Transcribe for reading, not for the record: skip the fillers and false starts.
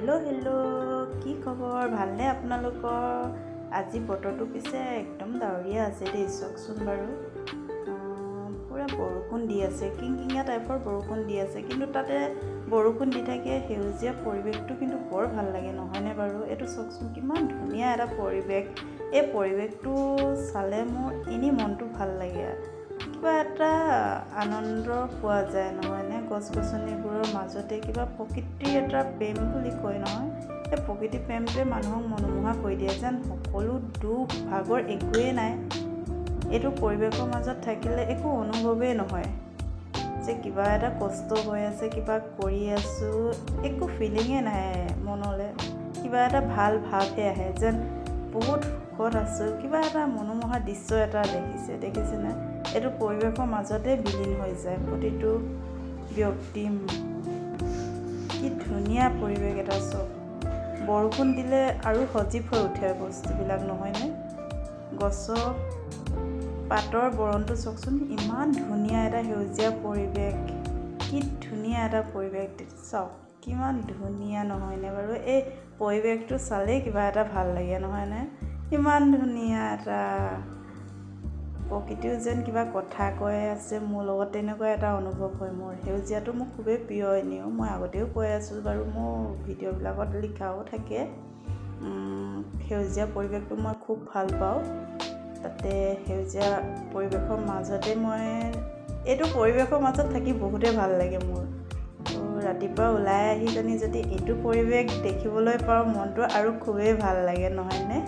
hello' কি খবৰ ভালনে আপোনালোকৰ আজি বতৰটো পিছে একদম ডাৱৰীয়া আছে দেই চাওকচোন বাৰু পুৰা বৰষুণ দি আছে কিংকিঙীয়া টাইপৰ বৰষুণ দি আছে কিন্তু তাতে বৰষুণ দি থাকে সেউজীয়া পৰিৱেশটো কিন্তু বৰ ভাল লাগে নহয়নে বাৰু এইটো চাওকচোন কিমান ধুনীয়া এটা পৰিৱেশ এই পৰিৱেশটো চালে মোৰ এনেই মনটো ভাল লাগে কিবা এটা আনন্দ পোৱা যায় নহয়নে গছ-গছনিবোৰৰ মাজতে কিবা প্ৰকৃতিৰ এটা প্ৰেম বুলি কয় নহয় এই প্ৰকৃতি প্ৰেমটোৱে মানুহক মনোমোহা কৰি দিয়ে যেন সকলো দুখ ভাগৰ একোৱেই নাই এইটো পৰিৱেশৰ মাজত থাকিলে একো অনুভৱেই নহয় যে কিবা এটা কষ্ট হৈ আছে কিবা কৰি আছোঁ একো ফিলিঙে নাহে মনলৈ কিবা এটা ভাল ভাৱহে আহে যেন বহুত সুখত আছোঁ কিবা এটা মনোমোহা দৃশ্য এটা দেখিছেনে এইটো পৰিৱেশৰ মাজতে বিলীন হৈ যায় প্ৰতিটো ব্যক্তি কি ধুনীয়া পৰিৱেশ এটা চব বৰষুণ দিলে আৰু সজীৱ হৈ উঠে বস্তুবিলাক নহয়নে গছৰ পাতৰ বৰণটো চাওকচোন ইমান ধুনীয়া এটা সেউজীয়া পৰিৱেশ কি ধুনীয়া এটা পৰিৱেশ চাওক কিমান ধুনীয়া নহয়নে বাৰু এই পৰিৱেশটো চালেই কিবা এটা ভাল লাগে নহয়নে ইমান ধুনীয়া এটা প্ৰকৃতিও যেন কিবা কথা কৈ আছে মোৰ লগত তেনেকুৱা এটা অনুভৱ হয় মোৰ সেউজীয়াটো মোক খুবেই প্ৰিয় এনেও মই আগতেও কৈ আছোঁ বাৰু মোৰ ভিডিঅ'বিলাকত লিখাও থাকে সেউজীয়া পৰিৱেশটো মই খুব ভাল পাওঁ তাতে সেউজীয়া পৰিৱেশৰ মাজতে মই এইটো পৰিৱেশৰ মাজত থাকি বহুতেই ভাল লাগে মোৰ ৰাতিপুৱা ওলাই আহি যদি এইটো পৰিৱেশ দেখিবলৈ পাওঁ মনটো আৰু খুবেই ভাল লাগে নহয়নে